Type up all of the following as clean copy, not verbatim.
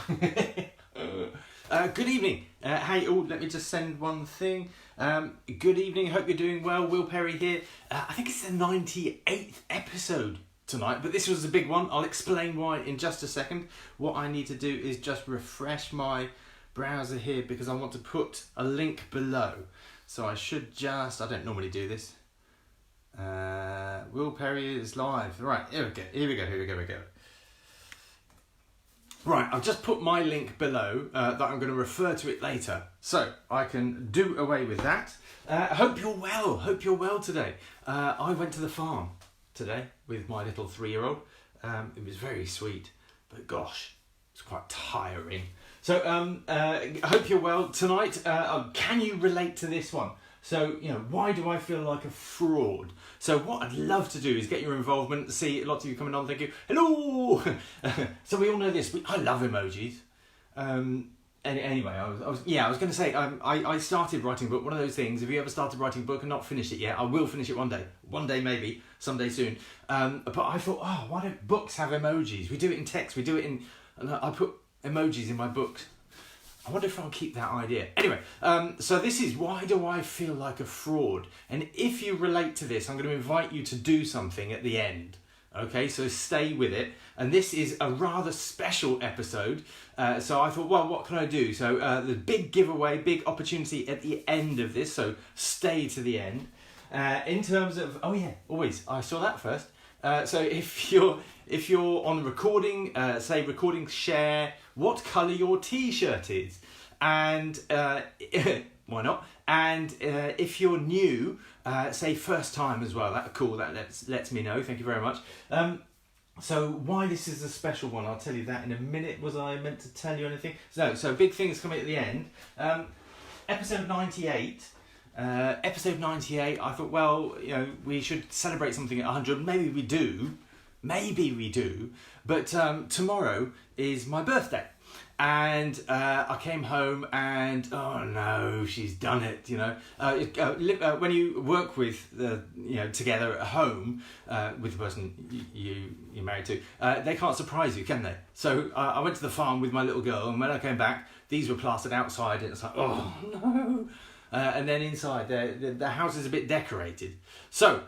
Good evening. Hey, let me just send one thing. Good evening. Hope you're doing well. Will Perry here. I think it's the 98th episode tonight, but this was a big one. I'll explain why in just a second. What I need to do is just refresh my browser here because I want to put a link below. So I should just, I don't normally do this. Will Perry is live. Right, here we go. Right, I've just put my link below that I'm going to refer to it later. So I can do away with that. Hope you're well today. I went to the farm today with my little 3-year-old. It was very sweet, but gosh, it's quite tiring. So I hope you're well tonight. Can you relate to this one? So, why do I feel like a fraud? So what I'd love to do is get your involvement. See lots of you coming on. Thank you. Hello. So we all know this. I love emojis. Anyway, I was going to say, I started writing a book. One of those things, if you ever started writing a book and not finished it yet, I will finish it one day. One day maybe, someday soon. But I thought, why don't books have emojis? We do it in text. We do it in, I put emojis in my books. I wonder if I'll keep that idea. Anyway, so this is why do I feel like a fraud? And if you relate to this, I'm going to invite you to do something at the end. Okay, so stay with it. And this is a rather special episode. So I thought, well, what can I do? So the big giveaway, big opportunity at the end of this. So stay to the end. In terms of, always, I saw that first. So if you're on recording, say recording share, what colour your t-shirt is, and why not? And if you're new, say first time as well. That's cool. That lets me know. Thank you very much. So why this is a special one, I'll tell you that in a minute. Was I meant to tell you anything? So big things coming at the end. Episode 98. Episode 98, I thought, well, we should celebrate something at 100. Maybe we do. But tomorrow is my birthday. And I came home and, oh no, she's done it, when you work with, together at home with the person you're married to, they can't surprise you, can they? So I went to the farm with my little girl, and when I came back, these were plastered outside, and it's like, oh no. And then inside, the house is a bit decorated. So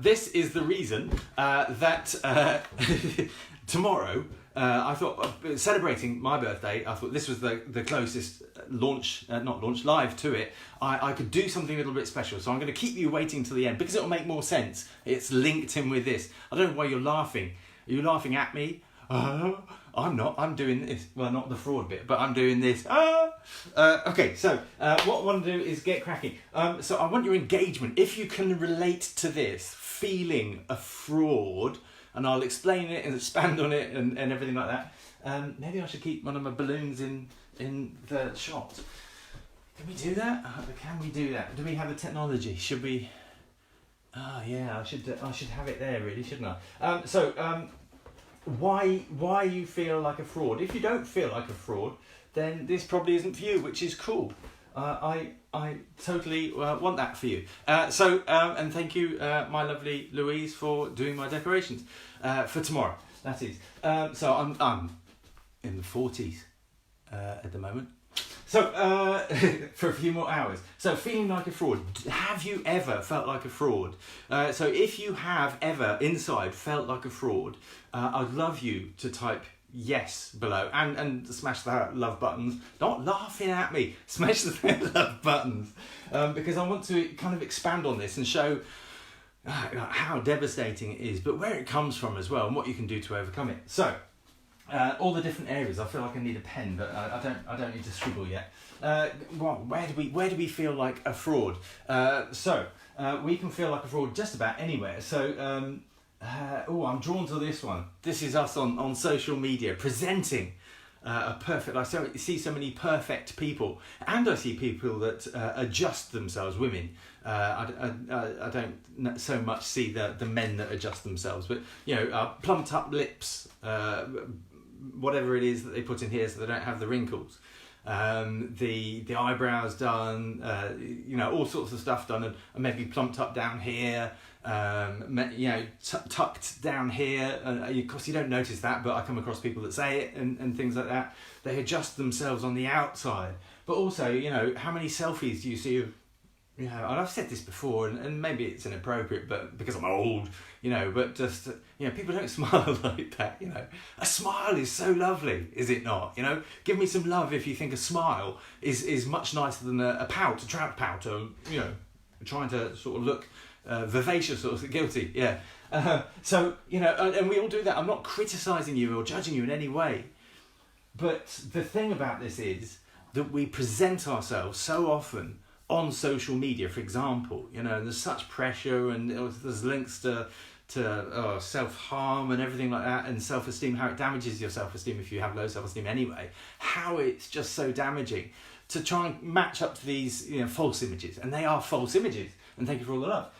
this is the reason that tomorrow, I thought, celebrating my birthday, I thought this was the closest live to it. I could do something a little bit special. So I'm going to keep you waiting till the end because it'll make more sense. It's linked in with this. I don't know why you're laughing. Are you laughing at me? I'm not. I'm doing this. Well, not the fraud bit, but I'm doing this. Okay, so what I want to do is get cracking. So I want your engagement. If you can relate to this, feeling a fraud, and I'll explain it and expand on it and everything like that. Maybe I should keep one of my balloons in the shot. Can we do that? Can we do that? Do we have the technology? Should we? Oh yeah, I should have it there, really, shouldn't I? Why you feel like a fraud? If you don't feel like a fraud, then this probably isn't for you, which is cool. I totally want that for you. And thank you, my lovely Louise, for doing my decorations for tomorrow. That is. So I'm in the 40s at the moment. So for a few more hours. So feeling like a fraud. Have you ever felt like a fraud? So if you have ever inside felt like a fraud, I'd love you to type yes below and smash the love buttons. Not laughing at me. Smash the love buttons because I want to kind of expand on this and show how devastating it is, but where it comes from as well and what you can do to overcome it. So. All the different areas. I feel like I need a pen, but I don't need to scribble yet. Where do we feel like a fraud? So we can feel like a fraud just about anywhere. So I'm drawn to this one. This is us on social media presenting a perfect. I see so many perfect people, and I see people that adjust themselves. Women. I don't so much see the men that adjust themselves, but plumped up lips. Whatever it is that they put in here so they don't have the wrinkles, the eyebrows done, all sorts of stuff done, and maybe plumped up down here, tucked down here. Of course, you don't notice that, but I come across people that say it and things like that. They adjust themselves on the outside. But also, how many selfies do you see of, and I've said this before, and maybe it's inappropriate, but because I'm old, but just, people don't smile like that, A smile is so lovely, is it not? Give me some love if you think a smile is much nicer than a trout pout, trying to sort of look vivacious or guilty, yeah. And we all do that. I'm not criticising you or judging you in any way. But the thing about this is that we present ourselves so often on social media, for example, there's such pressure, and there's links to self-harm and everything like that, and self-esteem, how it damages your self-esteem if you have low self-esteem anyway, how it's just so damaging to try and match up to these false images, and they are false images, and thank you for all the love.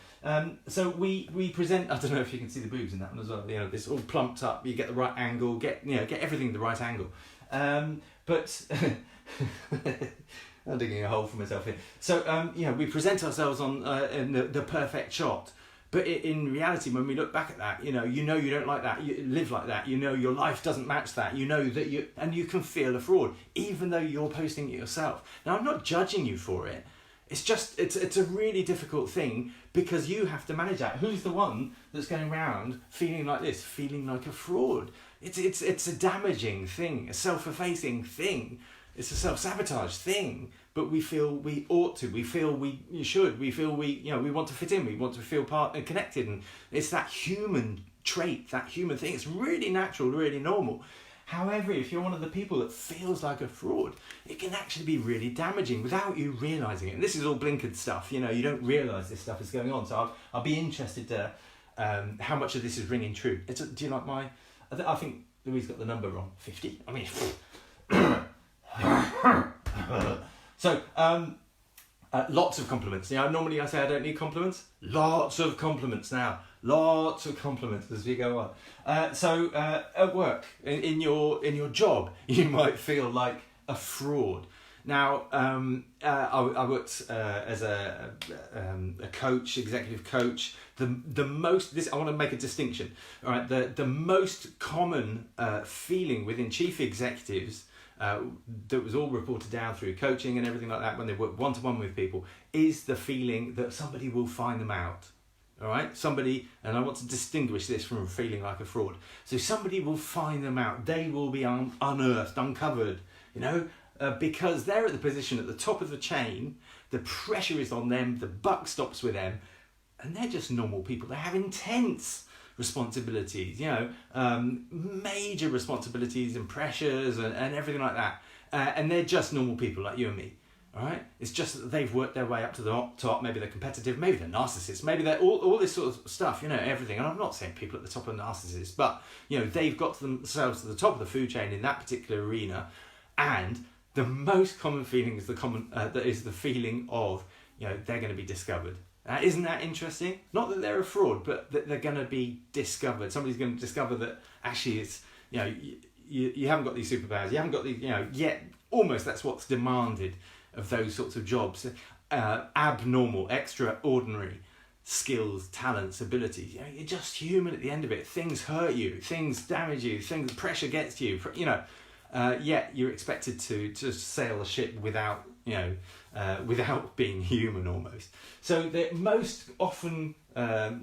So we present, I don't know if you can see the boobs in that one as well, this all plumped up, you get the right angle, get everything the right angle. But I'm digging a hole for myself here. So, we present ourselves on in the perfect shot. But in reality, when we look back at that, you don't like that, you live like that, your life doesn't match that, that and you can feel a fraud, even though you're posting it yourself. Now, I'm not judging you for it. It's just, it's a really difficult thing, because you have to manage that. Who's the one that's going around feeling like this, feeling like a fraud? It's a damaging thing, a self-effacing thing. It's a self-sabotage thing, but we feel we ought to, we feel we should, we feel we want to fit in, we want to feel part and connected, and it's that human trait, that human thing. It's really natural, really normal. However, if you're one of the people that feels like a fraud, it can actually be really damaging without you realising it. And this is all blinkered stuff, you don't realise this stuff is going on. So I'll be interested to how much of this is ringing true. Do you like my, I think Louise got the number wrong, 50. I mean, so, lots of compliments. Normally I say I don't need compliments. Lots of compliments now. Lots of compliments as we go on. So at work, in your job, you might feel like a fraud. Now, I worked as a coach, executive coach. The most, I want to make a distinction. All right, the most common feeling within chief executives, that was all reported down through coaching and everything like that when they work one-to-one with people, is the feeling that somebody will find them out. All right, somebody, and I want to distinguish this from feeling like a fraud. So somebody will find them out. They will be unearthed, uncovered, because they're at the position at the top of the chain. The pressure is on them. The buck stops with them, and they're just normal people. They have intense responsibilities, major responsibilities and pressures and everything like that. And they're just normal people like you and me. All right, it's just that they've worked their way up to the top. Maybe they're competitive, maybe they're narcissists, maybe they're all this sort of stuff, everything. And I'm not saying people at the top are narcissists, but they've got themselves to the top of the food chain in that particular arena. And the most common feeling is the feeling of they're going to be discovered. Isn't that interesting? Not that they're a fraud, but that they're going to be discovered. Somebody's going to discover that actually it's you haven't got these superpowers, you haven't got these yet. Almost that's what's demanded of those sorts of jobs, abnormal, extraordinary skills, talents, abilities. You're just human at the end of it. Things hurt you, things damage you, pressure gets to you. Yet you're expected to sail a ship without being human almost. So the most often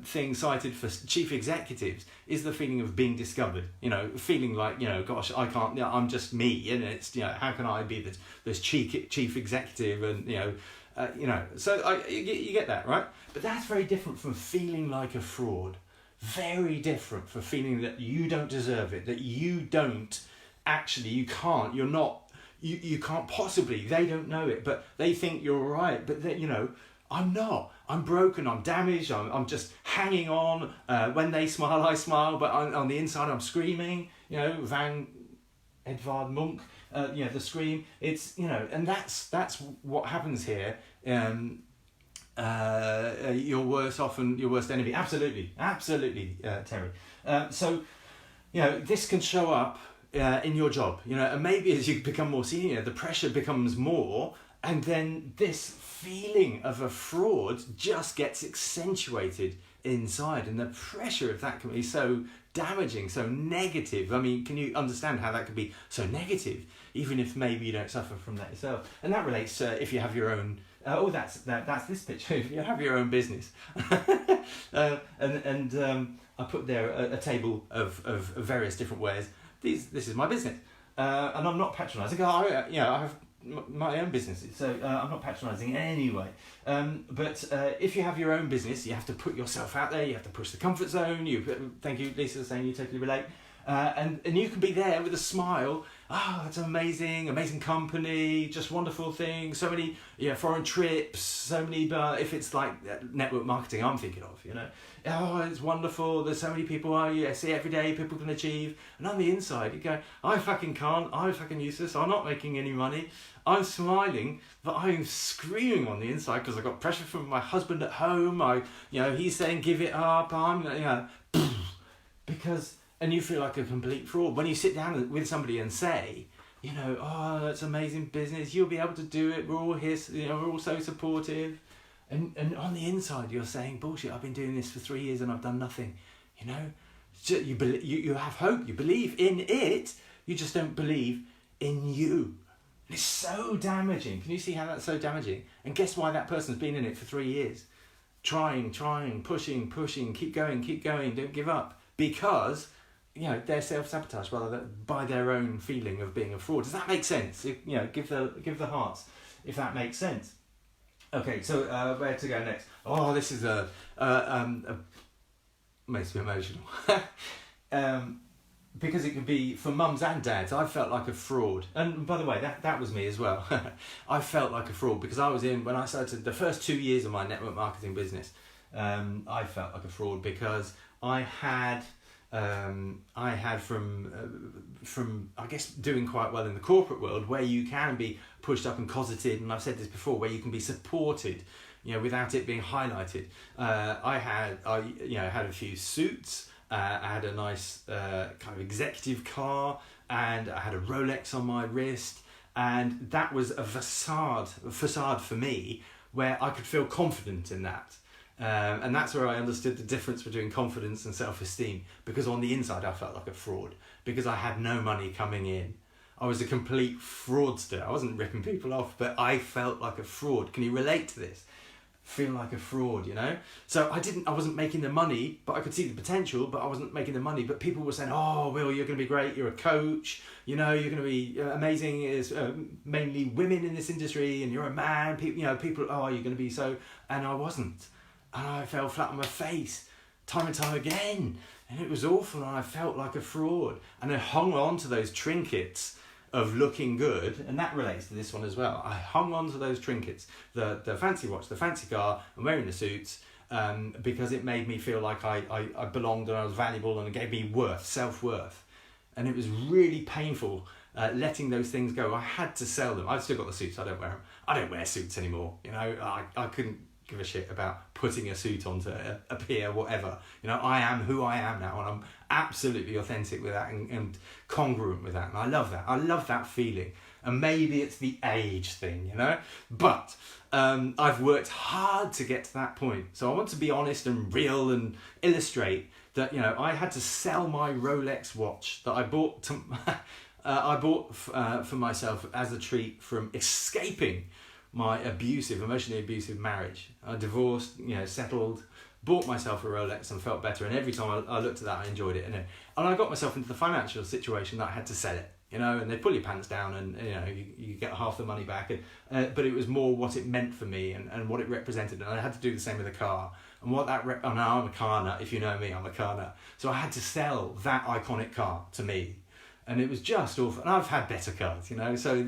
thing cited for chief executives is the feeling of being discovered. Feeling like gosh, I can't. I'm just me, and it's how can I be this chief executive, and So you get that, right? But that's very different from feeling like a fraud. Very different from feeling that you don't deserve it, that you don't actually, you can't. You're not. You can't possibly, they don't know it, but they think you're all right. But I'm not. I'm broken, I'm damaged, I'm just hanging on. When they smile, I smile, but on the inside I'm screaming, Van Edvard Munch, the scream. It's, and that's what happens here. Your worst enemy. Absolutely, Terry. So, this can show up in your job, and maybe as you become more senior, the pressure becomes more, and then this feeling of a fraud just gets accentuated inside, and the pressure of that can be so damaging, so negative. I mean, can you understand how that could be so negative, even if maybe you don't suffer from that yourself? And that relates if you have your own. That's this picture. If you have your own business, and I put there a table of various different ways. This is my business, and I'm not patronising. I have my own businesses, so I'm not patronising anyway. But if you have your own business, you have to put yourself out there. You have to push the comfort zone. Thank you, Lisa, saying you totally relate. And you can be there with a smile. That's amazing company, just wonderful things. So many foreign trips. So many. If it's like network marketing, I'm thinking of it's wonderful. There's so many people I see every day. People can achieve. And on the inside, you go, I fucking can't. I'm fucking useless. I'm not making any money. I'm smiling, but I'm screaming on the inside because I've got pressure from my husband at home. He's saying give it up. Because. And you feel like a complete fraud. When you sit down with somebody and say, that's amazing business, you'll be able to do it, we're all here, we're all so supportive. And on the inside, you're saying, bullshit, I've been doing this for 3 years and I've done nothing. You have hope, you believe in it, you just don't believe in you. And it's so damaging. Can you see how that's so damaging? And guess why that person's been in it for 3 years? Trying, pushing, keep going, don't give up. Because they're self-sabotage by their own feeling of being a fraud. Does that make sense? Give the hearts if that makes sense. Okay, so where to go next? This is makes me emotional. Because it could be for mums and dads. I felt like a fraud, and by the way, that was me as well. I felt like a fraud because when I started the first 2 years of my network marketing business. I felt like a fraud because I had from I guess doing quite well in the corporate world, where you can be pushed up and cosseted, and I've said this before, where you can be supported, without it being highlighted. I had a few suits. I had a nice kind of executive car, and I had a Rolex on my wrist, and that was a facade for me, where I could feel confident in that. And that's where I understood the difference between confidence and self-esteem, because on the inside I felt like a fraud because I had no money coming in. I was a complete fraudster. I wasn't ripping people off, but I felt like a fraud. Can you relate to this? Feel like a fraud, So I wasn't making the money, but I could see the potential, but I wasn't making the money. But people were saying, Will, you're going to be great. You're a coach, you're going to be amazing. It's mainly women in this industry, and you're a man. People, you're going to be so, and I wasn't. And I fell flat on my face time and time again. And it was awful, and I felt like a fraud. And I hung on to those trinkets of looking good, and that relates to this one as well. I hung on to those trinkets, the fancy watch, the fancy car, and wearing the suits, because it made me feel like I belonged and I was valuable, and it gave me self-worth. And it was really painful letting those things go. I had to sell them. I've still got the suits, I don't wear them. I don't wear suits anymore, I couldn't give a shit about putting a suit on to appear whatever. I am who I am now, and I'm absolutely authentic with that and congruent with that, and I love that feeling. And maybe it's the age thing, but I've worked hard to get to that point. So I want to be honest and real and illustrate that I had to sell my Rolex watch that I bought for myself as a treat from escaping my emotionally abusive marriage. I divorced, settled, bought myself a Rolex and felt better. And every time I looked at that, I enjoyed it. And I got myself into the financial situation that I had to sell it, and they pull your pants down and, you get half the money back. But it was more what it meant for me and what it represented. And I had to do the same with the car. And what that, I'm a car nut. If you know me, I'm a car nut. So I had to sell that iconic car to me. And it was just awful. And I've had better cars, so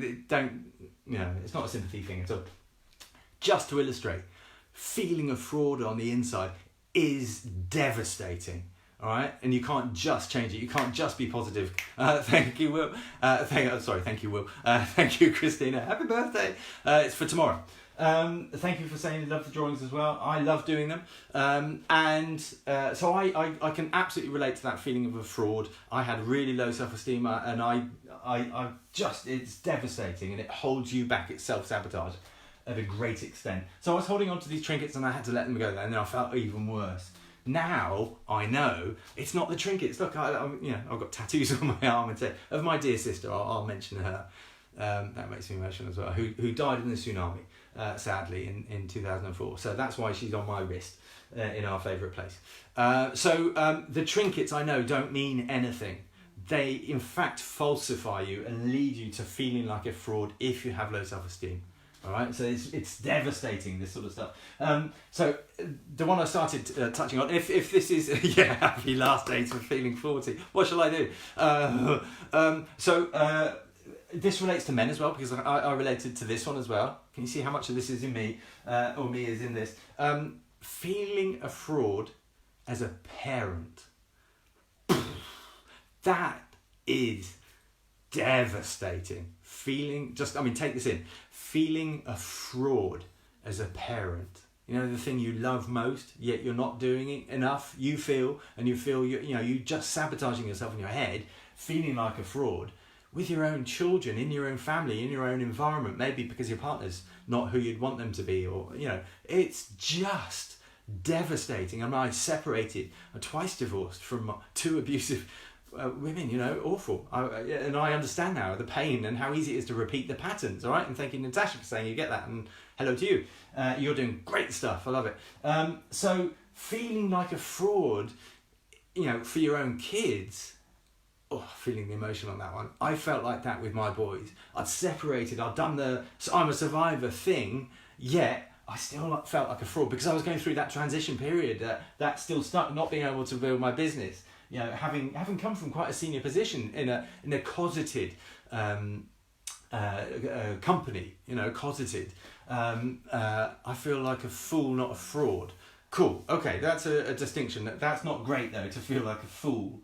it's not a sympathy thing at all. Just to illustrate, feeling a fraud on the inside is devastating, all right? And you can't just change it. You can't just be positive. Thank you, Will. Thank you, Will. Thank you, Christina. Happy birthday. It's for tomorrow. Thank you for saying you love the drawings as well. I love doing them. So I can absolutely relate to that feeling of a fraud. I had really low self-esteem, and I just, it's devastating, and it holds you back. It's self-sabotage at a great extent. So I was holding on to these trinkets, and I had to let them go there, and then I felt even worse. Now I know it's not the trinkets. Look, I've got tattoos on my arm and say of my dear sister. I'll mention her. That makes me emotional as well. Who died in the tsunami, sadly, in 2004. So that's why she's on my wrist in our favourite place. So the trinkets, I know, don't mean anything. They in fact falsify you and lead you to feeling like a fraud if you have low self-esteem. All right, so it's devastating, this sort of stuff. So the one I started touching on, if this is happy last day to feeling 40, what shall I do? This relates to men as well, because I related to this one as well. Can you see how much of this is in me, or me is in this? Feeling a fraud as a parent. That is devastating. Take this in. Feeling a fraud as a parent. You know, the thing you love most, yet you're not doing it enough. You feel you're just sabotaging yourself in your head, feeling like a fraud with your own children, in your own family, in your own environment, maybe because your partner's not who you'd want them to be, or, it's just devastating. I separated, I'm twice divorced from 2 abusive women, awful. And I understand now the pain and how easy it is to repeat the patterns, all right? And thank you, Natasha, for saying you get that, and hello to you. You're doing great stuff, I love it. So feeling like a fraud, for your own kids, feeling the emotion on that one. I felt like that with my boys. I'd separated, I'd done the I'm a survivor thing, yet I still felt like a fraud because I was going through that transition period, that still stuck, not being able to build my business. Having come from quite a senior position in a cosseted company, cosseted, I feel like a fool, not a fraud. Cool. Okay, that's a distinction. That's not great though, to feel like a fool,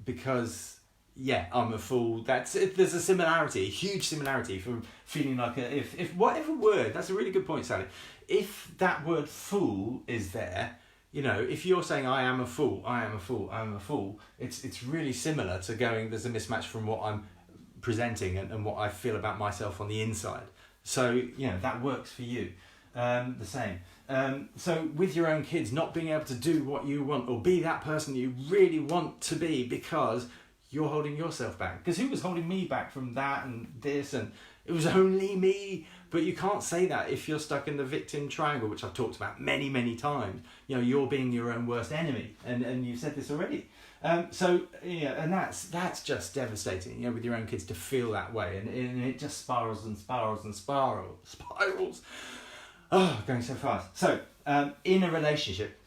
because I'm a fool. There's a similarity, a huge similarity from feeling like if whatever word. That's a really good point, Sally. If that word fool is there. If you're saying I am a fool, it's really similar to going, there's a mismatch from what I'm presenting and what I feel about myself on the inside. So, that works for you. The same. So with your own kids, not being able to do what you want or be that person you really want to be because you're holding yourself back. Because who was holding me back from that and this, and it was only me. But you can't say that if you're stuck in the victim triangle, which I've talked about many, many times. You're being your own worst enemy, and you've said this already. And that's just devastating. With your own kids to feel that way, and it just spirals and spirals and spirals. Oh, going so fast. So in a relationship,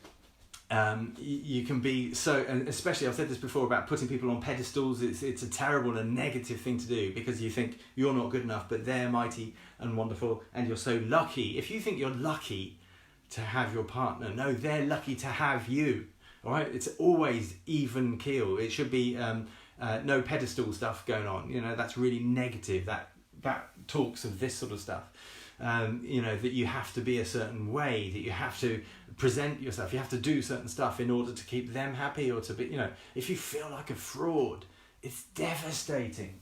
you can be so, and especially I've said this before about putting people on pedestals. It's a terrible and negative thing to do because you think you're not good enough, but they're mighty and wonderful, and you're so lucky. If you think you're lucky to have your partner, no, they're lucky to have you. All right, it's always even keel. It should be no pedestal stuff going on. That's really negative. That talks of this sort of stuff. That you have to be a certain way, that you have to present yourself, you have to do certain stuff in order to keep them happy, or to be, if you feel like a fraud, it's devastating,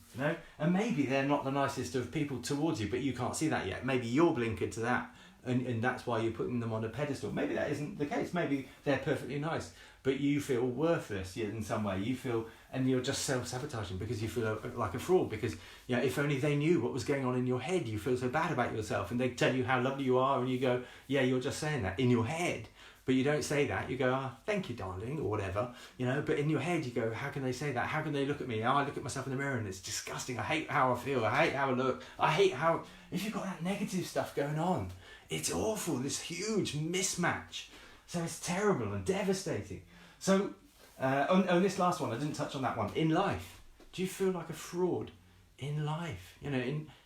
and maybe they're not the nicest of people towards you, but you can't see that yet. Maybe you're blinkered to that, and that's why you're putting them on a pedestal. Maybe that isn't the case. Maybe they're perfectly nice, but you feel worthless in some way. You feel, and you're just self-sabotaging because you feel like a fraud, because if only they knew what was going on in your head. You feel so bad about yourself, and they tell you how lovely you are, and you go, you're just saying that in your head, but you don't say that. You go, thank you, darling, or whatever, but in your head you go, how can they say that? How can they look at me? I look at myself in the mirror and it's disgusting. I hate how I feel. I hate how I look. I hate how, if you've got that negative stuff going on, it's awful, this huge mismatch. So it's terrible and devastating. So on this last one, I didn't touch on that one. In life, do you feel like a fraud in life?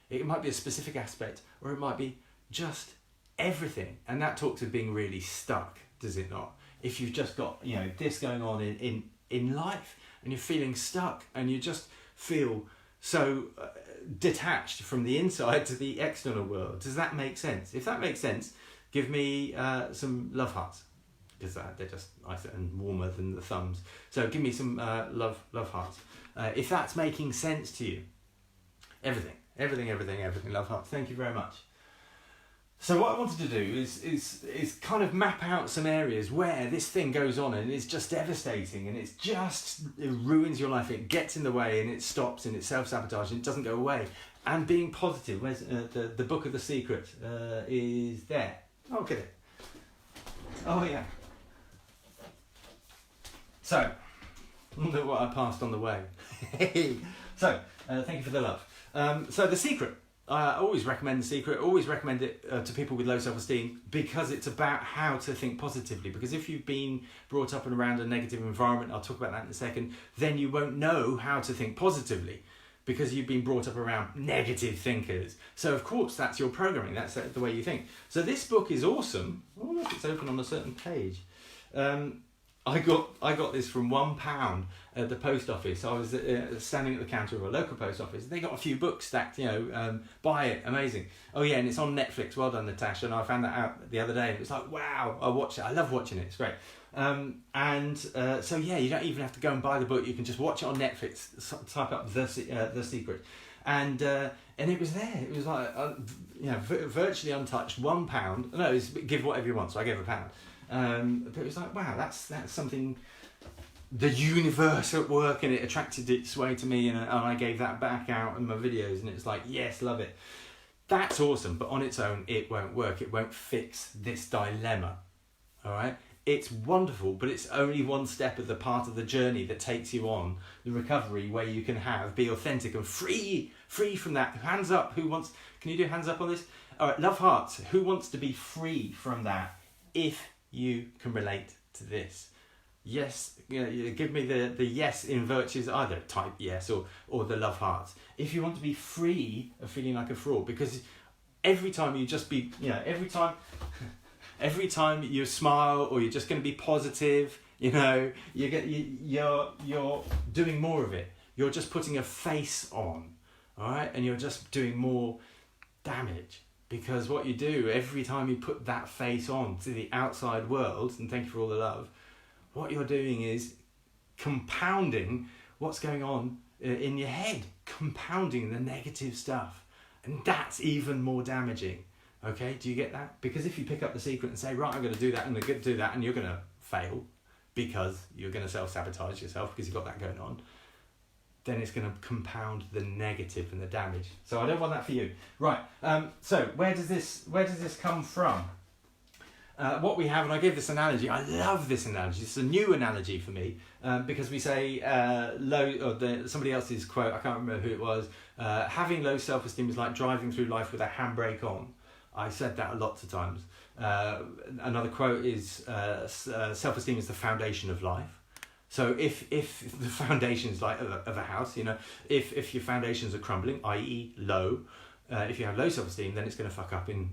It might be a specific aspect, or it might be just everything. And that talks of being really stuck, does it not? If you've just got this going on in life, and you're feeling stuck, and you just feel so detached from the inside to the external world. Does that make sense? If that makes sense, give me some love hearts, because they're just nicer and warmer than the thumbs. So give me some love hearts. If that's making sense to you. Everything, love hearts. Thank you very much. So what I wanted to do is kind of map out some areas where this thing goes on and it's just devastating and it ruins your life. It gets in the way and it stops and it's self-sabotage and it doesn't go away. And being positive, where's the book of the secret is there. Oh, get it. Oh, yeah. So, look what I passed on the way. So, thank you for the love. So the secret. I always recommend The Secret, always recommend it to people with low self-esteem because it's about how to think positively. Because if you've been brought up and around a negative environment, I'll talk about that in a second, then you won't know how to think positively because you've been brought up around negative thinkers. So of course that's your programming, that's the way you think. So this book is awesome. Oh look, it's open on a certain page. I got this from £1 at the post office. I was standing at the counter of a local post office. They got a few books stacked, buy it, amazing. Oh yeah, and it's on Netflix. Well done, Natasha. And I found that out the other day. And it was like, wow, I watch it. I love watching it. It's great. So yeah, you don't even have to go and buy the book. You can just watch it on Netflix. Type up The Secret, and it was there. It was like virtually untouched. £1. No, it's give whatever you want. So I gave £1. But it was like, wow, that's something, the universe at work, and it attracted its way to me, and I gave that back out in my videos, and it's like, yes, love it. That's awesome, but on its own, it won't work. It won't fix this dilemma, all right? It's wonderful, but it's only one step of the part of the journey that takes you on the recovery where you can be authentic and free from that. Hands up, can you do hands up on this? All right, love hearts. Who wants to be free from that if you can relate to this? Yes, give me the yes in virtues, either type yes or the love hearts. If you want to be free of feeling like a fraud, because every time you just be, every time you smile or you're just going to be positive, you're doing more of it. You're just putting a face on, all right, and you're just doing more damage. Because what you do, every time you put that face on to the outside world, and thank you for all the love, what you're doing is compounding what's going on in your head, compounding the negative stuff. And that's even more damaging. Okay, do you get that? Because if you pick up The Secret and say, right, I'm going to do that, and I'm going to do that, and you're going to fail because you're going to self-sabotage yourself because you've got that going on, then it's going to compound the negative and the damage. So I don't want that for you. Right, so where does this come from? What we have, and I gave this analogy, I love this analogy, it's a new analogy for me, because we say somebody else's quote, I can't remember who it was, having low self-esteem is like driving through life with a handbrake on. I said that lots of times. Another quote is, self-esteem is the foundation of life. So if the foundations like of a house, if your foundations are crumbling, i.e. low, if you have low self-esteem, then it's going to fuck up and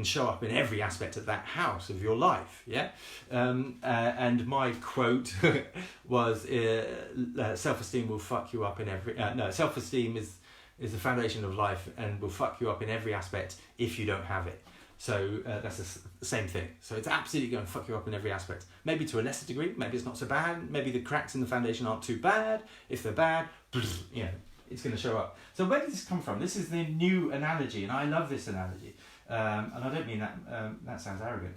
show up in every aspect of that house of your life. Yeah. And my quote was, self-esteem will fuck you up in every. Self-esteem is the foundation of life and will fuck you up in every aspect if you don't have it. So that's the same thing. So it's absolutely going to fuck you up in every aspect. Maybe to a lesser degree, maybe it's not so bad. Maybe the cracks in the foundation aren't too bad. If they're bad, it's going to show up. So where did this come from? This is the new analogy, and I love this analogy. And I don't mean that sounds arrogant.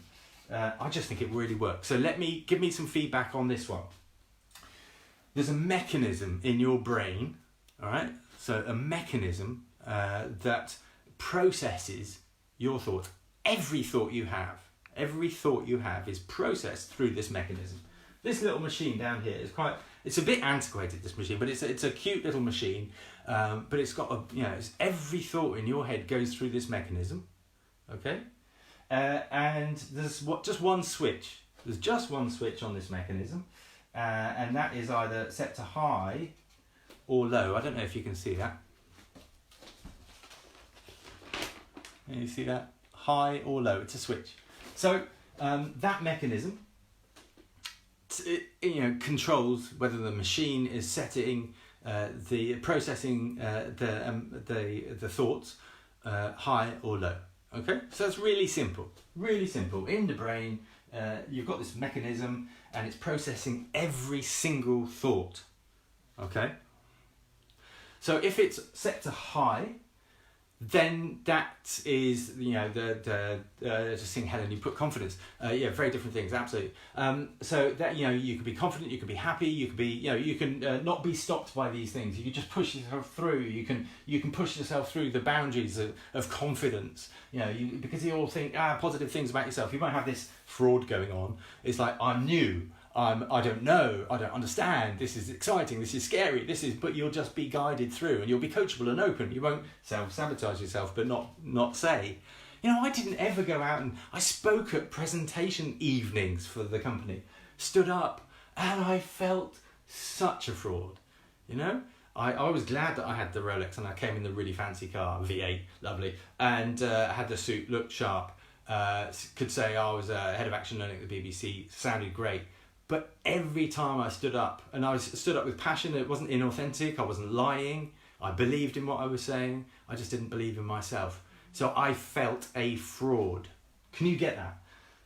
I just think it really works. So give me some feedback on this one. There's a mechanism in your brain, all right? So a mechanism that processes your thoughts. Every thought you have is processed through this mechanism. This little machine down here it's a bit antiquated, this machine, but it's a cute little machine, but it's got every thought in your head goes through this mechanism, okay? And there's just one switch. There's just one switch on this mechanism, and that is either set to high or low. I don't know if you can see that. Can you see that? High or low, it's a switch. So that mechanism controls whether the machine is setting processing the thoughts high or low. Okay, so it's really simple. In the brain, you've got this mechanism and it's processing every single thought. Okay, so if it's set to high, then that is, you know, just seeing Helen, you put confidence. Yeah, very different things, absolutely. So that, you know, you could be confident, you could be happy, you could be, you know, you can not be stopped by these things. You can just push yourself through. You can push yourself through the boundaries of confidence. You know, because you all think positive things about yourself. You won't have this fraud going on. It's like, I'm new. I don't know, I don't understand, this is exciting, this is scary, but you'll just be guided through, and you'll be coachable and open. You won't self-sabotage yourself, but not say. You know, I didn't ever go out, and I spoke at presentation evenings for the company, stood up, and I felt such a fraud, you know? I was glad that I had the Rolex, and I came in the really fancy car, V8, lovely, and had the suit, looked sharp, could say I was head of action learning at the BBC, sounded great. But every time I stood up, and I stood up with passion, it wasn't inauthentic, I wasn't lying, I believed in what I was saying, I just didn't believe in myself. So I felt a fraud. Can you get that?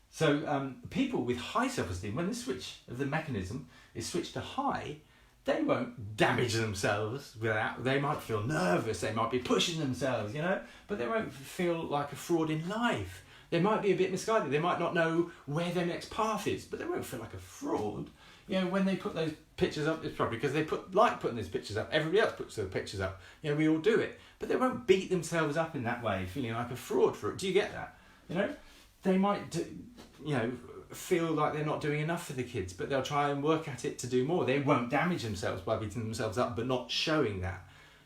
So people with high self-esteem, when the switch of the mechanism is switched to high, they won't damage themselves they might feel nervous, they might be pushing themselves, you know, but they won't feel like a fraud in life. They might be a bit misguided, they might not know where their next path is, but they won't feel like a fraud. You know, when they put those pictures up, it's probably because they like putting those pictures up. Everybody else puts their pictures up. You know, we all do it. But they won't beat themselves up in that way, feeling like a fraud for it. Do you get that? You know, they might, feel like they're not doing enough for the kids, but they'll try and work at it to do more. They won't damage themselves by beating themselves up, but not showing that.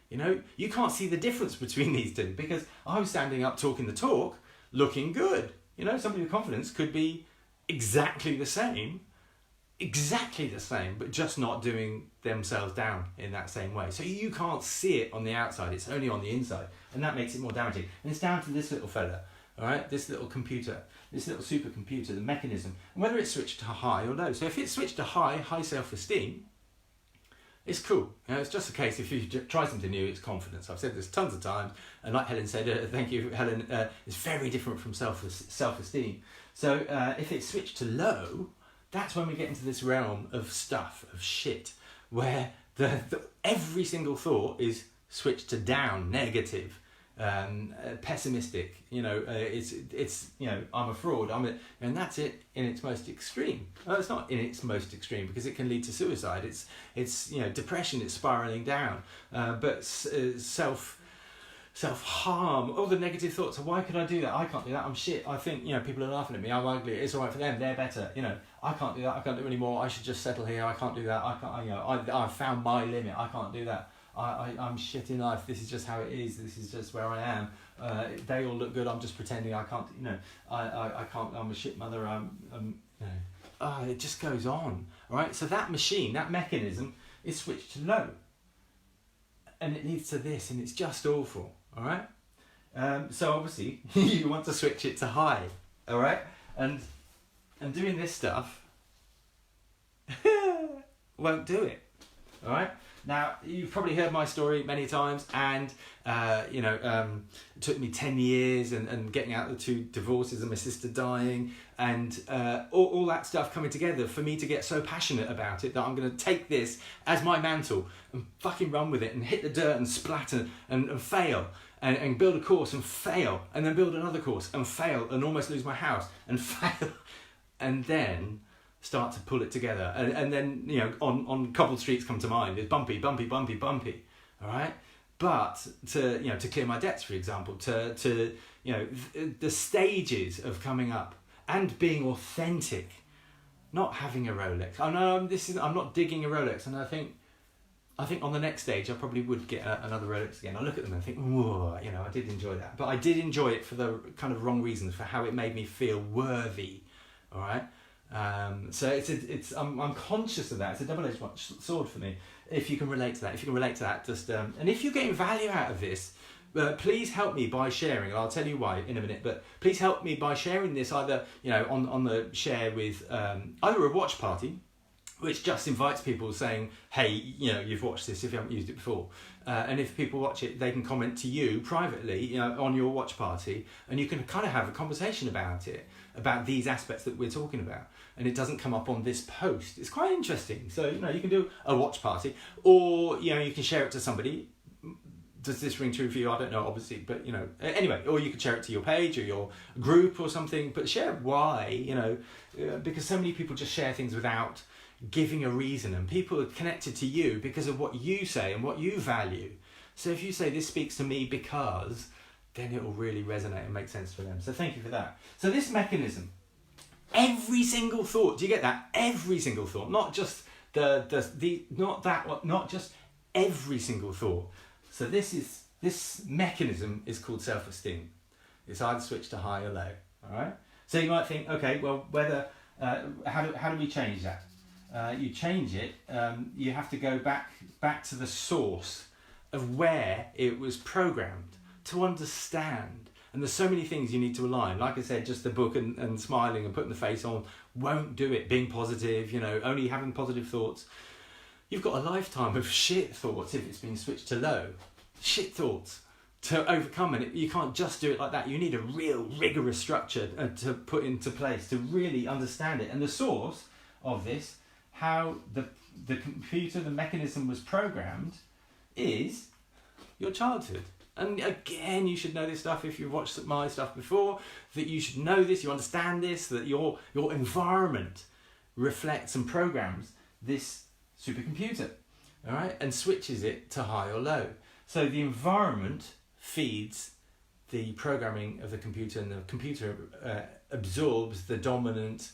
You know, you can't see the difference between these two, because I'm standing up talking the talk, looking good. You know, somebody with confidence could be exactly the same, but just not doing themselves down in that same way. So you can't see it on the outside, it's only on the inside, and that makes it more damaging. And it's down to this little fella, all right, this little computer, this little supercomputer, the mechanism, and whether it's switched to high or low. So if it's switched to high self-esteem, it's cool. You know, it's just a case, if you try something new, it's confidence. I've said this tons of times, and like Helen said, thank you, Helen, it's very different from self-esteem. So if it's switched to low, that's when we get into this realm of stuff, of shit, where every single thought is switched to down, negative, pessimistic. You know, it's I'm a fraud. And that's it in its most extreme. Well, it's not in its most extreme, because it can lead to suicide. It's depression. It's spiraling down. But self-harm, all the negative thoughts of, why could I do that? I can't do that, I'm shit, I think, people are laughing at me, I'm ugly, it's alright for them, they're better, I can't do that, I can't do it anymore, I should just settle here, I can't do that, I've found my limit, I can't do that, I'm shit in life, this is just how it is, this is just where I am, they all look good, I'm just pretending, I can't, I can't, I'm a shit mother, it just goes on, alright? So that machine, that mechanism is switched to low, and it leads to this, and it's just awful. All right, so obviously you want to switch it to high, all right, and doing this stuff won't do it. All right, now you've probably heard my story many times, and it took me 10 years and getting out the 2 divorces and my sister dying, and all that stuff coming together for me to get so passionate about it that I'm going to take this as my mantle and fucking run with it and hit the dirt and splatter and fail and build a course and fail and then build another course and fail and almost lose my house and fail and then start to pull it together and then on cobbled streets come to mind. It's bumpy, all right? But to clear my debts, for example, to the stages of coming up and being authentic, not having a Rolex. I'm not digging a Rolex, and I think on the next stage I probably would get another Rolex again. I look at them and think, whoa, I did enjoy that, but I did enjoy it for the kind of wrong reasons, for how it made me feel worthy. All right. So I'm conscious of that. It's a double-edged sword for me. If you can relate to that, just and if you're getting value out of this, please help me by sharing. I'll tell you why in a minute, but please help me by sharing this either on the share with either a watch party, which just invites people saying, hey, you've watched this if you haven't used it before, and if people watch it, they can comment to you privately, on your watch party, and you can kind of have a conversation about it, about these aspects that we're talking about, and it doesn't come up on this post. It's quite interesting. So you can do a watch party, or you can share it to somebody does this ring true for you? I don't know, obviously, but you know, anyway, or you could share it to your page or your group or something, but share why, you know, because so many people just share things without giving a reason, and people are connected to you because of what you say and what you value. So if you say this speaks to me because, then it will really resonate and make sense for them. So thank you for that. So this mechanism, every single thought, do you get that? Every single thought, not just not just every single thought. So this mechanism is called self-esteem. It's either switch to high or low. All right. So you might think, okay, well, how do we change that? You change it. You have to go back to the source of where it was programmed to understand. And there's so many things you need to align. Like I said, just the book and smiling and putting the face on won't do it. Being positive, you know, only having positive thoughts. You've got a lifetime of shit thoughts if it's been switched to low. Shit thoughts to overcome, and you can't just do it like that. You need a real rigorous structure to put into place to really understand it. And the source of this, how the computer, the mechanism was programmed, is your childhood. And again, you should know this stuff if you've watched my stuff before, that you should know this, you understand this, that your environment reflects and programs this supercomputer, all right, and switches it to high or low. So the environment feeds the programming of the computer, and the computer absorbs the dominant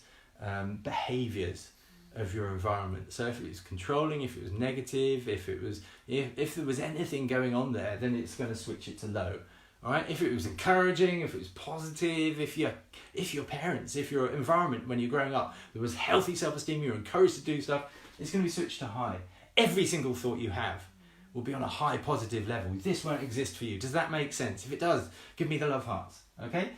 behaviors of your environment. So if it was controlling, if it was negative, if there was anything going on there, then it's going to switch it to low. All right. If it was encouraging, if it was positive, if your parents, if your environment when you're growing up, there was healthy self-esteem, you're encouraged to do stuff, it's going to be switched to high. Every single thought you have will be on a high positive level. This won't exist for you. Does that make sense? If it does, give me the love hearts. Okay.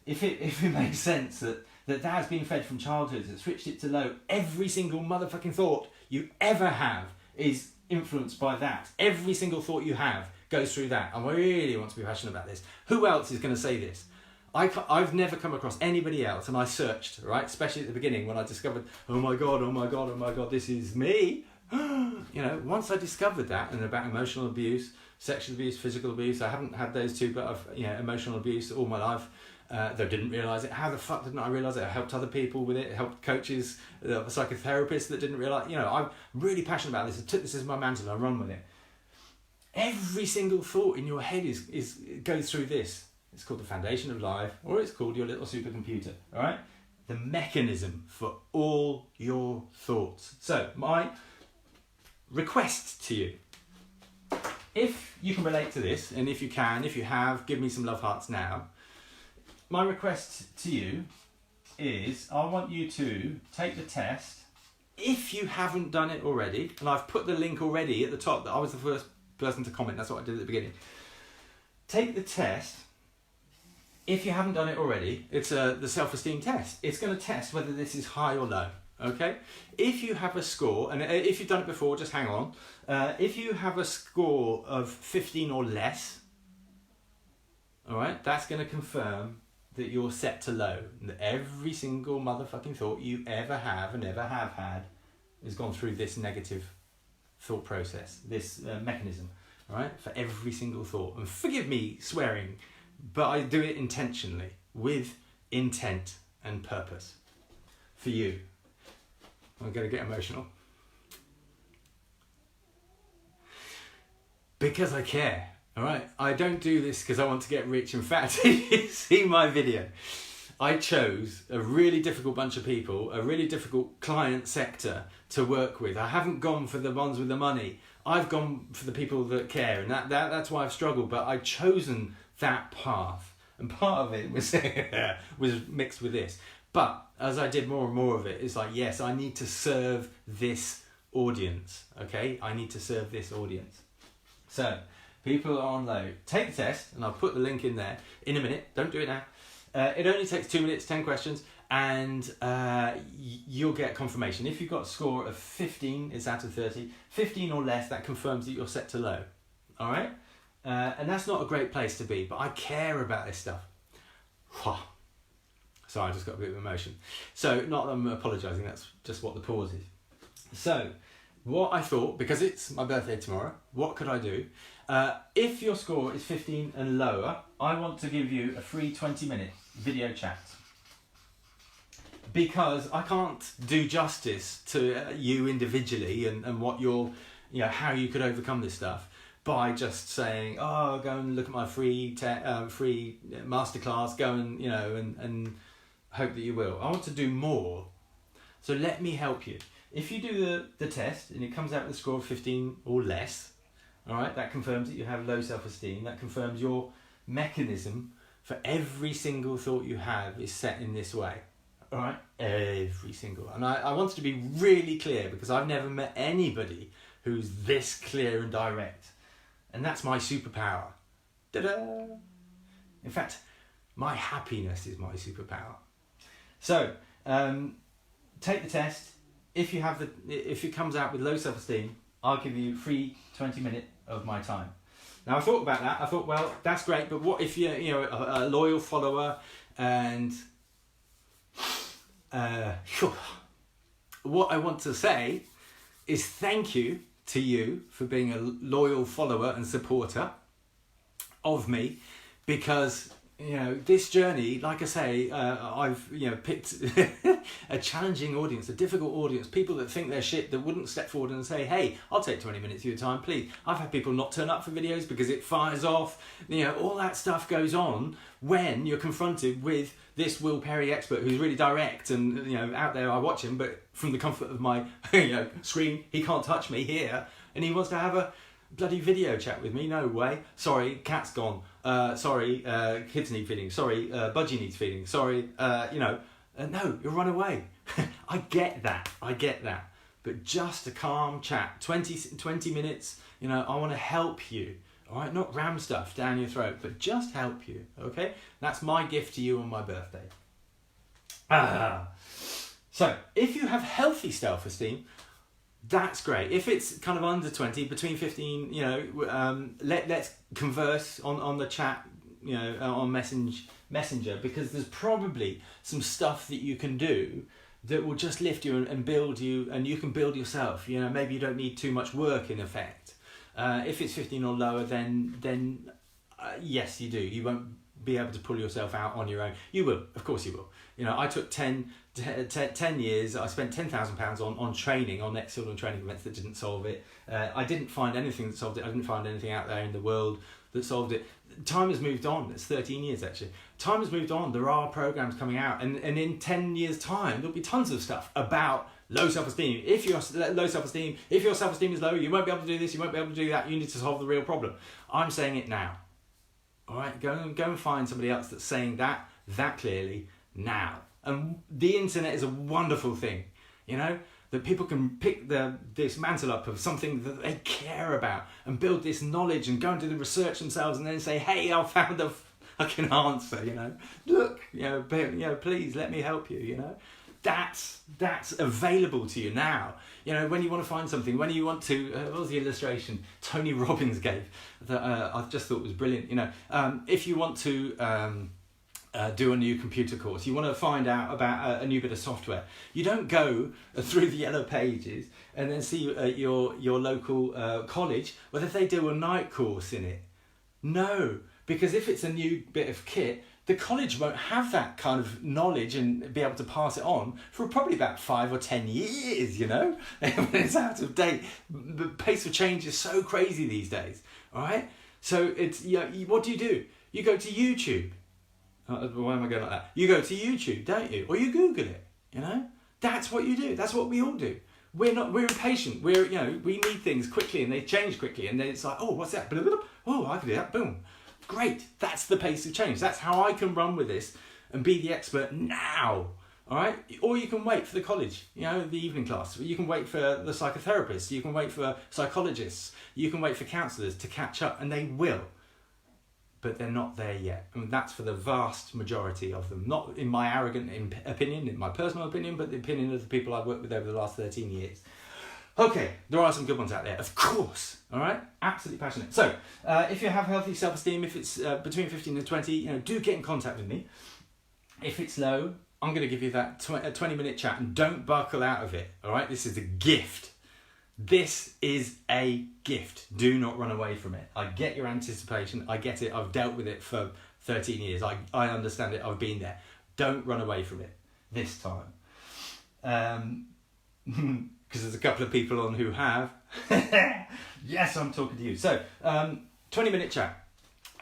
If it makes sense that has been fed from childhood, that switched it to low, every single motherfucking thought you ever have is influenced by that. Every single thought you have goes through that. I really want to be passionate about this. Who else is going to say this? I've never come across anybody else, and I searched, right? Especially at the beginning when I discovered, oh my God, this is me. You know, once I discovered that, and about emotional abuse, sexual abuse, physical abuse, I haven't had those two, but I've, emotional abuse all my life. Though didn't realise it. How the fuck didn't I realise it? I helped other people with it. I helped coaches, psychotherapists that didn't realise. You know, I'm really passionate about this. I took this as my mantle. I run with it. Every single thought in your head goes through this. It's called the foundation of life, or it's called your little supercomputer. All right, the mechanism for all your thoughts. So my request to you, if you can relate to this, and if you have, give me some love hearts now. My request to you is I want you to take the test. If you haven't done it already, and I've put the link already at the top, that I was the first person to comment, that's what I did at the beginning. Take the test. If you haven't done it already, it's the self-esteem test. It's going to test whether this is high or low, okay? If you have a score, and if you've done it before, just hang on. If you have a score of 15 or less, all right, that's going to confirm that you're set to low, and that every single motherfucking thought you ever have and ever have had has gone through this negative thought process, this mechanism, all right, for every single thought. And forgive me swearing, but I do it intentionally, with intent and purpose for you. I'm going to get emotional. Because I care. All right, I don't do this because I want to get rich and fat. You see my video. I chose a really difficult bunch of people, a really difficult client sector to work with. I haven't gone for the ones with the money. I've gone for the people that care, and that's why I've struggled. But I've chosen that path, and part of it was was mixed with this. But as I did more and more of it, it's like, yes, I need to serve this audience. Okay, I need to serve this audience. So. People are on low. Take the test, and I'll put the link in there in a minute. Don't do it now. It only takes 2 minutes, 10 questions, and you'll get confirmation. If you've got a score of 15, it's out of 30. 15 or less, that confirms that you're set to low. All right? And that's not a great place to be, but I care about this stuff. Sorry, I just got a bit of emotion. So, not that I'm apologising, that's just what the pause is. So, what I thought, because it's my birthday tomorrow, what could I do? If your score is 15 and lower, I want to give you a free 20-minute video chat. Because I can't do justice to you individually and what you're, how you could overcome this stuff by just saying, oh, go and look at my free masterclass, go and, and hope that you will. I want to do more. So let me help you. If you do the test and it comes out with a score of 15 or less, all right, that confirms that you have low self-esteem. That confirms your mechanism for every single thought you have is set in this way. All right, every single. And I wanted to be really clear because I've never met anybody who's this clear and direct. And that's my superpower. Ta-da! In fact, my happiness is my superpower. So, take the test. If it comes out with low self-esteem, I'll give you free 20-minute of my time. Now I thought about that. I thought, well, that's great, but what if you're a loyal follower and what I want to say is thank you to you for being a loyal follower and supporter of me, because this journey, like I say, I've picked a challenging audience, a difficult audience, people that think they're shit, that wouldn't step forward and say, hey, I'll take 20 minutes of your time, please. I've had people not turn up for videos because it fires off. All that stuff goes on when you're confronted with this Will Perry expert who's really direct and out there I watch him, but from the comfort of my screen, he can't touch me here, and he wants to have a bloody video chat with me. No way. Sorry, cat's gone. Sorry, kids need feeding. Sorry, Budgie needs feeding. Sorry, no, you'll run away. I get that. But just a calm chat, 20 minutes, I want to help you. All right, not ram stuff down your throat, but just help you, okay? That's my gift to you on my birthday. So, if you have healthy self-esteem, that's great. If it's kind of under 20, between 15, let's converse on the chat, on Messenger, because there's probably some stuff that you can do that will just lift you and build you, and you can build yourself. Maybe you don't need too much work in effect. If it's 15 or lower, then yes, you do. You won't be able to pull yourself out on your own. You will, of course you will. I took 10 years, I spent £10,000 on training, on excellent training events that didn't solve it. I didn't find anything that solved it. I didn't find anything out there in the world that solved it. Time has moved on. It's 13 years actually. Time has moved on. There are programs coming out, and in 10 years time, there'll be tons of stuff about low self-esteem. If you're low self-esteem, if your self-esteem is low, you won't be able to do this, you won't be able to do that, you need to solve the real problem. I'm saying it now. All right, go and find somebody else that's saying that clearly now. And the internet is a wonderful thing, that people can pick this mantle up of something that they care about and build this knowledge and go and do the research themselves and then say, hey, I found the fucking answer, look, please let me help you, That's available to you now. When you want to find something, when you want to, what was the illustration Tony Robbins gave that I just thought was brilliant. If you want to do a new computer course, you want to find out about a new bit of software, you don't go through the yellow pages and then see your local college whether they do a night course in it. No, because if it's a new bit of kit, the college won't have that kind of knowledge and be able to pass it on for probably about 5 or 10 years, when it's out of date. The pace of change is so crazy these days, all right? So it's, what do? You go to YouTube. Why am I going like that? You go to YouTube, don't you? Or you Google it, That's what you do. That's what we all do. We're impatient. We need things quickly and they change quickly. And then it's like, oh, what's that? Oh, I can do that. Boom. Great, that's the pace of change. That's how I can run with this and be the expert now, all right? Or you can wait for the college, the evening class. You can wait for the psychotherapist. You can wait for psychologists. You can wait for counsellors to catch up, and they will. But they're not there yet. And that's for the vast majority of them. Not in my arrogant opinion, in my personal opinion, but the opinion of the people I've worked with over the last 13 years. Okay, there are some good ones out there, of course, all right? Absolutely passionate. So, if you have healthy self-esteem, if it's between 15 and 20, do get in contact with me. If it's low, I'm going to give you that 20-minute chat, and don't buckle out of it, all right? This is a gift. This is a gift. Do not run away from it. I get your anticipation. I get it. I've dealt with it for 13 years. I understand it. I've been there. Don't run away from it this time. Because there's a couple of people on who have. Yes, I'm talking to you. So, 20-minute chat.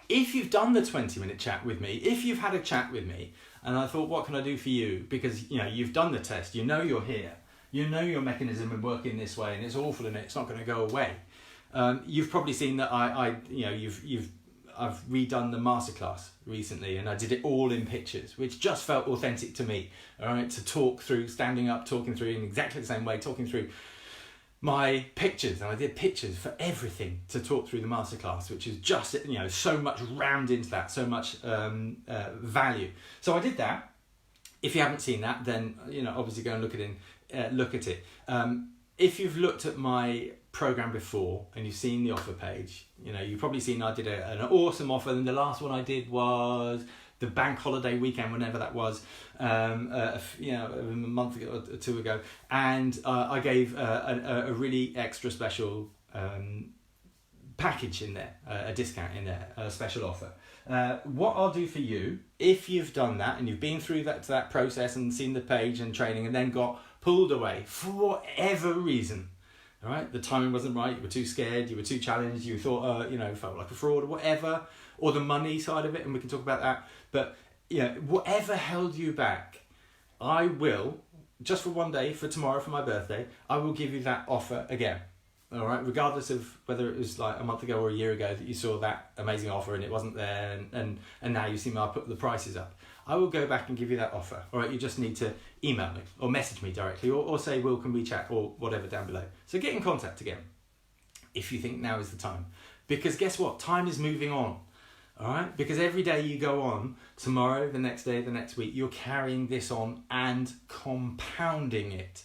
If you've done the 20-minute chat with me, if you've had a chat with me, and I thought, what can I do for you? Because, you've done the test, you're here, your mechanism and working this way, and it's awful and it's not going to go away. You've probably seen that I've redone the MasterClass recently, and I did it all in pictures, which just felt authentic to me. All right, to talk through, standing up, talking through in exactly the same way, talking through my pictures, and I did pictures for everything to talk through the MasterClass, which is just so much rammed into that, so much value. So I did that. If you haven't seen that, then obviously go and look at it. If you've looked at my program before and you've seen the offer page, you've probably seen I did an awesome offer, and the last one I did was the bank holiday weekend, whenever that was, a month ago or two ago, and I gave a really extra special package in there, a discount in there, a special offer. What I'll do for you, if you've done that and you've been through that process and seen the page and training and then got pulled away for whatever reason, all right, the timing wasn't right, you were too scared, you were too challenged, you thought, felt like a fraud or whatever, or the money side of it, and we can talk about that. But, whatever held you back, I will, just for one day, for tomorrow, for my birthday, I will give you that offer again. All right, regardless of whether it was like a month ago or a year ago that you saw that amazing offer and it wasn't there, and now you see me, I put the prices up. I will go back and give you that offer. All right, you just need to email me or message me directly or say, Will, can we chat, or whatever down below. So get in contact again if you think now is the time. Because guess what? Time is moving on. All right, because every day you go on, tomorrow, the next day, the next week, you're carrying this on and compounding it.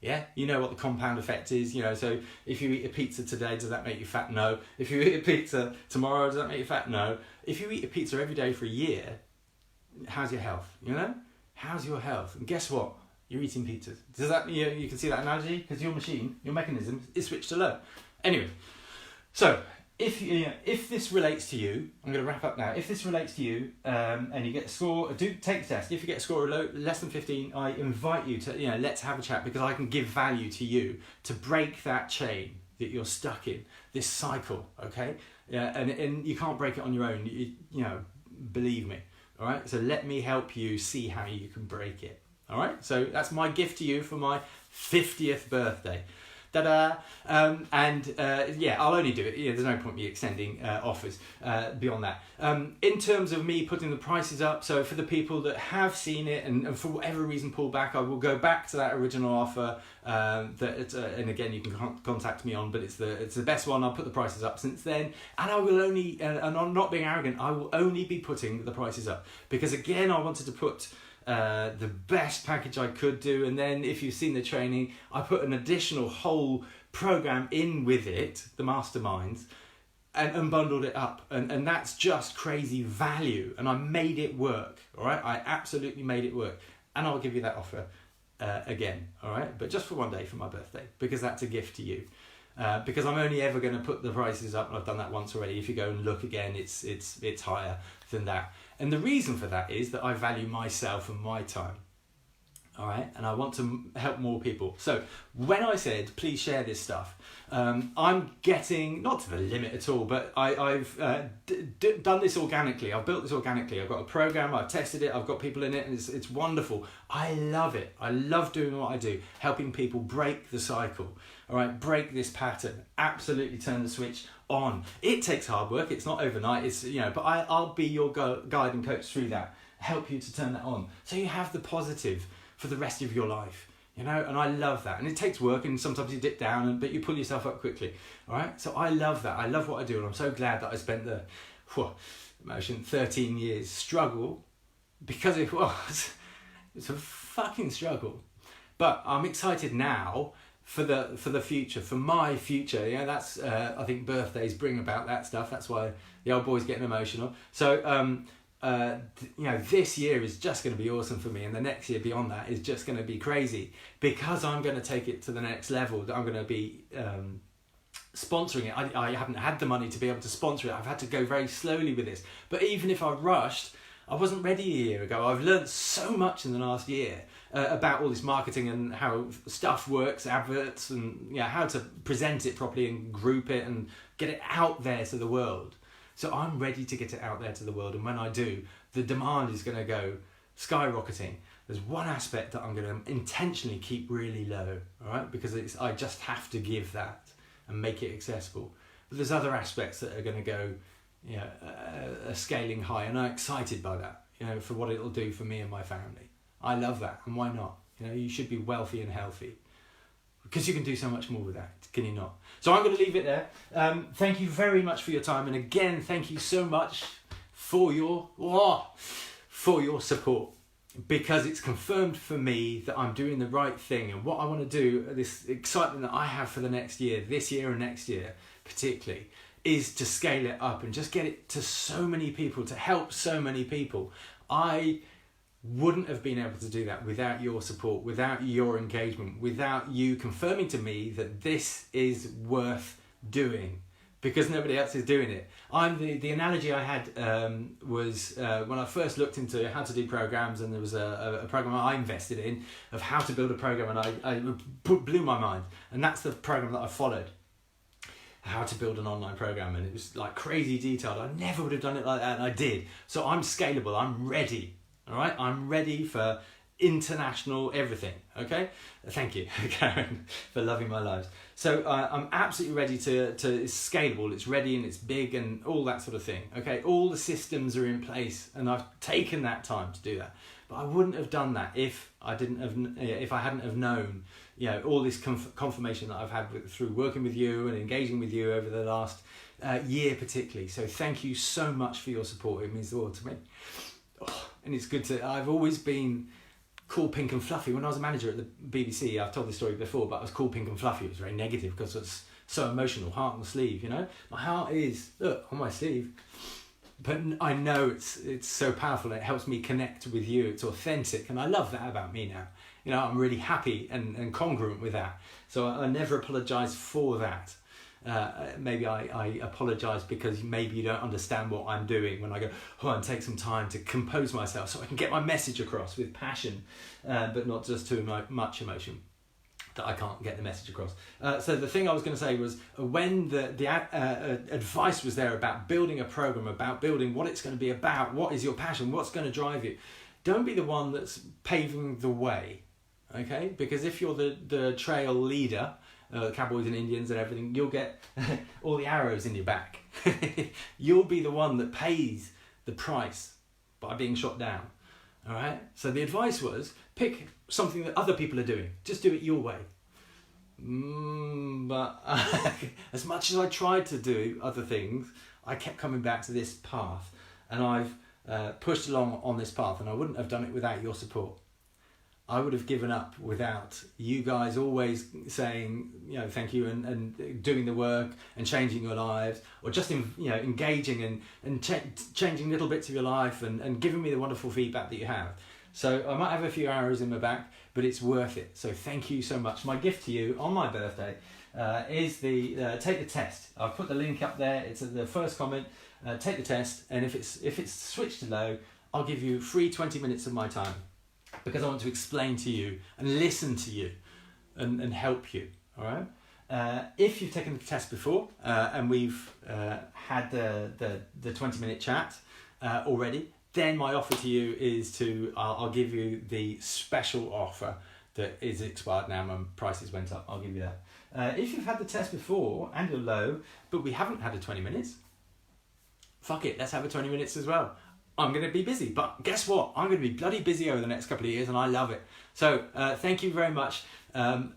Yeah, you know what the compound effect is, so if you eat a pizza today, does that make you fat? No. If you eat a pizza tomorrow, does that make you fat? No. If you eat a pizza every day for a year, how's your health? How's your health? And guess what? You're eating pizzas. Does that, you can see that analogy? Because your machine, your mechanism is switched to low. Anyway, so if this relates to you, I'm going to wrap up now. If this relates to you, and you get a score, do take the test. If you get a score less than 15, I invite you to, let's have a chat, because I can give value to you to break that chain that you're stuck in, this cycle, okay? Yeah, and you can't break it on your own, believe me, all right? So let me help you see how you can break it, all right? So that's my gift to you for my 50th birthday. Ta-da! I'll only do it. There's no point me extending offers beyond that. In terms of me putting the prices up, so for the people that have seen it and for whatever reason pull back, I will go back to that original offer. And again, you can contact me on, but it's the best one. I'll put the prices up since then, and I will only, and I'm not being arrogant, I will only be putting the prices up because again, I wanted to put the best package I could do, and then if you've seen the training, I put an additional whole program in with it, the masterminds, and bundled it up, and that's just crazy value, and I made it work. All right, I absolutely made it work, and I'll give you that offer again. All right, but just for one day for my birthday, because that's a gift to you. Because I'm only ever going to put the prices up, and I've done that once already. If you go and look again, it's higher than that. And the reason for that is that I value myself and my time. All right, and I want to help more people. So when I said please share this stuff, I'm getting not to the limit at all, but I've done this organically. I've built this organically. I've got a program. I've tested it. I've got people in it, and it's wonderful. I love it. I love doing what I do, helping people break the cycle. All right, break this pattern. Absolutely turn the switch on. It takes hard work. It's not overnight. It's but I'll be your guide and coach through that. Help you to turn that on, so you have the positive for the rest of your life, and I love that. And it takes work, and sometimes you dip down, but you pull yourself up quickly. All right, so I love that. I love what I do, and I'm so glad that I spent the 13 years struggle, because it's a fucking struggle. But I'm excited now for the future, for my future. That's I think birthdays bring about that stuff. That's why the old boy's getting emotional. So this year is just going to be awesome for me, and the next year beyond that is just going to be crazy, because I'm going to take it to the next level. I'm going to be sponsoring it. I haven't had the money to be able to sponsor it. I've had to go very slowly with this. But even if I rushed, I wasn't ready a year ago. I've learned so much in the last year about all this marketing and how stuff works, adverts, and how to present it properly and group it and get it out there to the world. So I'm ready to get it out there to the world, and when I do, the demand is going to go skyrocketing. There's one aspect that I'm going to intentionally keep really low, all right? Because I just have to give that and make it accessible. But there's other aspects that are going to go, scaling high, and I'm excited by that, for what it'll do for me and my family. I love that, and why not? You should be wealthy and healthy, because you can do so much more with that, can you not? So I'm going to leave it there. Thank you very much for your time, and again, thank you so much for your support, because it's confirmed for me that I'm doing the right thing, and what I want to do, this excitement that I have for the next year, this year and next year particularly, is to scale it up and just get it to so many people, to help so many people. I wouldn't have been able to do that without your support, without your engagement, without you confirming to me that this is worth doing, because nobody else is doing it. The analogy I had was when I first looked into how to do programs, and there was a program I invested in of how to build a program, and it blew my mind. And that's the program that I followed, how to build an online program, and it was like crazy detailed. I never would have done it like that, and I did. So I'm scalable, I'm ready, all right? I'm ready for international everything, okay? Thank you, Karen, for loving my lives. So I'm absolutely ready to it's scalable, it's ready, and it's big, and all that sort of thing, okay? All the systems are in place, and I've taken that time to do that. But I wouldn't have done that if I hadn't have known, all this confirmation that I've had through working with you and engaging with you over the last year particularly. So thank you so much for your support. It means the world to me. And it's good I've always been cool, pink and fluffy. When I was a manager at the BBC, I've told this story before, but I was cool, pink and fluffy. It was very negative because it's so emotional, heart on the sleeve, My heart is, on my sleeve. But I know it's so powerful, and it helps me connect with you. It's authentic, and I love that about me now. I'm really happy and congruent with that. So I never apologise for that. Maybe I apologise because maybe you don't understand what I'm doing when I go, and take some time to compose myself so I can get my message across with passion, but not just too much emotion that I can't get the message across. So the thing I was going to say was, when the advice was there about building a program, about building what it's going to be about, what is your passion, what's going to drive you, don't be the one that's paving the way, okay? Because if you're the trail leader, cowboys and Indians and everything, you'll get all the arrows in your back. You'll be the one that pays the price by being shot down. All right. So the advice was, pick something that other people are doing. Just do it your way. But as much as I tried to do other things, I kept coming back to this path, and I've pushed along on this path, and I wouldn't have done it without your support. I would have given up without you guys always saying, thank you, and doing the work and changing your lives, or just engaging and changing little bits of your life and giving me the wonderful feedback that you have. So I might have a few arrows in my back, but it's worth it. So thank you so much. My gift to you on my birthday is the take the test. I've put the link up there. It's at the first comment. Take the test, and if it's switched to low, I'll give you free 20 minutes of my time, because I want to explain to you and listen to you and help you, all right? If you've taken the test before and we've had the 20-minute chat already, then my offer to you is I'll give you the special offer that is expired now. My prices went up. I'll give you that. If you've had the test before and you're low, but we haven't had a 20 minutes, fuck it, let's have a 20 minutes as well. I'm going to be busy, but guess what? I'm going to be bloody busy over the next couple of years, and I love it. So thank you very much. Thank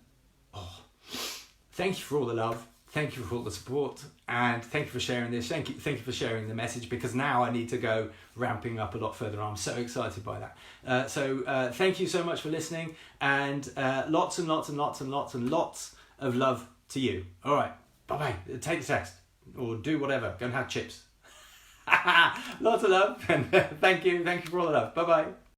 you for all the love. Thank you for all the support, and thank you for sharing this. Thank you for sharing the message, because now I need to go ramping up a lot further. I'm so excited by that. So thank you so much for listening, and lots and lots and lots and lots and lots of love to you. All right, bye-bye. Take the test, or do whatever. Go and have chips. Lots of love, and thank you for all the love. Bye bye.